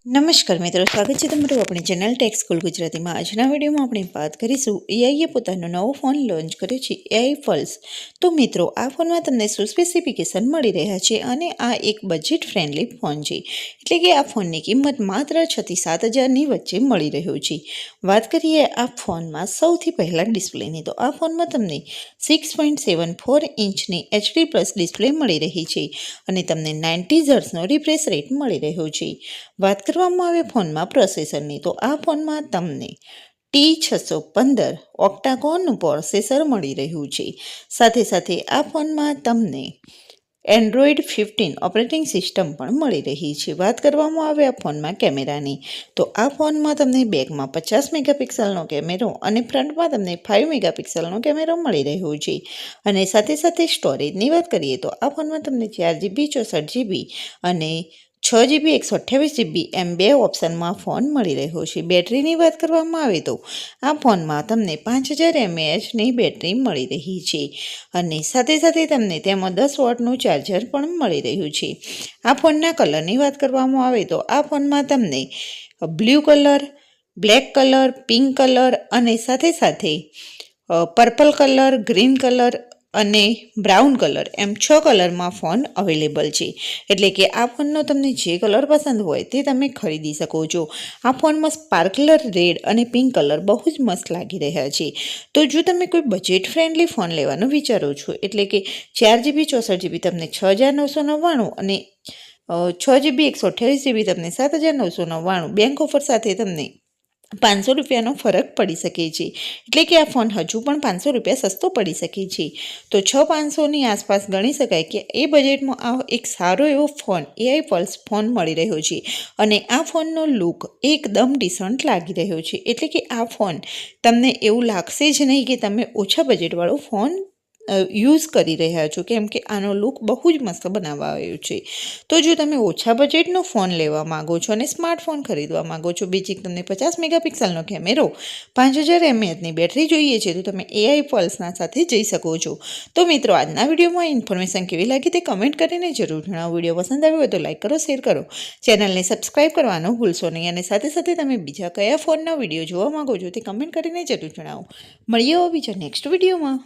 નમસ્કાર મિત્રો, સ્વાગત છે તમારું આપણી ચેનલ ટેક સ્કૂલ ગુજરાતીમાં। આજના વિડીયોમાં આપણે વાત કરીશું એઆઈએ પોતાનો નવો ફોન લોન્ચ કર્યો છે, એઆઈ પલ્સ। તો મિત્રો, આ ફોનમાં તમને શું સ્પેસિફિકેશન મળી રહ્યા છે અને આ એક બજેટ ફ્રેન્ડલી ફોન છે, એટલે કે આ ફોનની કિંમત માત્ર 6 થી 7 હજારની વચ્ચે મળી રહ્યો છે। વાત કરીએ આ ફોનમાં સૌથી પહેલાં ડિસ્પ્લેની, તો આ ફોનમાં તમને 6.74 ઇંચની HD+ ડિસ્પ્લે મળી રહી છે અને તમને 90 હર્ટ્ઝનો રિફ્રેશ રેટ મળી રહ્યો છે। વાત કરવામાં આવે ફોનમાં પ્રોસેસરની, તો આ ફોનમાં તમને T615 ઓક્ટાકોરનું પ્રોસેસર મળી રહ્યું છે। સાથે સાથે આ ફોનમાં તમને Android 15 ઓપરેટિંગ સિસ્ટમ પણ મળી રહી છે। વાત કરવામાં આવે આ ફોનમાં કેમેરાની, તો આ ફોનમાં તમને બેકમાં 50 મેગાપિક્સલનો કેમેરો અને ફ્રન્ટમાં તમને 5 મેગાપિક્સલનો કેમેરો મળી રહ્યો છે। અને સાથે સાથે સ્ટોરેજની વાત કરીએ તો આ ફોનમાં તમને 4GB 64GB અને 6GB 128GB એમ બે ઓપ્શનમાં ફોન મળી રહ્યો છે। બેટરીની વાત કરવામાં આવે તો આ ફોનમાં તમને 5000 mAhની બેટરી મળી રહી છે અને સાથે સાથે તમને તેમાં 10 વોટનું ચાર્જર પણ મળી રહ્યું છે। આ ફોનના કલરની વાત કરવામાં આવે તો આ ફોનમાં તમને blue colour, black colour, pink colour અને સાથે સાથે પર્પલ કલર, ગ્રીન કલર અને બ્રાઉન કલર એમ 6 કલરમાં ફોન અવેલેબલ છે। એટલે કે આ ફોનનો તમને જે કલર પસંદ હોય તે તમે ખરીદી શકો છો। આ ફોનમાં સ્પાર્કલર રેડ અને પિંક કલર બહુ જ મસ્ત લાગી રહ્યા છે। તો જો તમે કોઈ બજેટ ફ્રેન્ડલી ફોન લેવાનું વિચારો છો, એટલે કે 4GB 64GB તમને 6999 અને 6GB 128GB તમને 7999, બેંક ઓફર સાથે તમને 500 રૂપિયાનો ફરક પડી શકે છે, એટલે કે આ ફોન હજુ પણ 500 રૂપિયા સસ્તો પડી શકે છે। તો 6,500ની આસપાસ ગણી શકાય કે એ બજેટમાં આ એક સારો એવો ફોન એઆઈ પલ્સ ફોન મળી રહ્યો છે અને આ ફોનનો લુક એકદમ ડિસન્ટ લાગી રહ્યો છે। એટલે કે આ ફોન તમને એવું લાગશે જ નહીં કે તમે ઓછા બજેટવાળો ફોન યુઝ કરી રહ્યા છો, કેમ કે આનો લુક બહુ જ મસ્ત બનાવવા આવ્યો છે। તો જો તમે ઓછા બજેટનો ફોન લેવા માગો છો અને સ્માર્ટફોન ખરીદવા માગો છો, બેઝિક તમને 50 મેગાપિક્સલનો કેમેરો, 5000 mAhની બેટરી જોઈએ છે, તો તમે એઆઈ પલ્સના સાથે જઈ શકો છો। તો મિત્રો, આજના વિડીયોમાં ઇન્ફોર્મેશન કેવી લાગી તે કમેન્ટ કરીને જરૂર જણાવો। વિડીયો પસંદ આવ્યો હોય તો લાઈક કરો, શેર કરો, ચેનલને સબસ્ક્રાઈબ કરવાનું ભૂલશો નહીં અને સાથે સાથે તમે બીજા કયા ફોનના વિડીયો જોવા માગો છો તે કમેન્ટ કરીને જરૂર જણાવો। મળીએ બીજા નેક્સ્ટ વિડીયોમાં।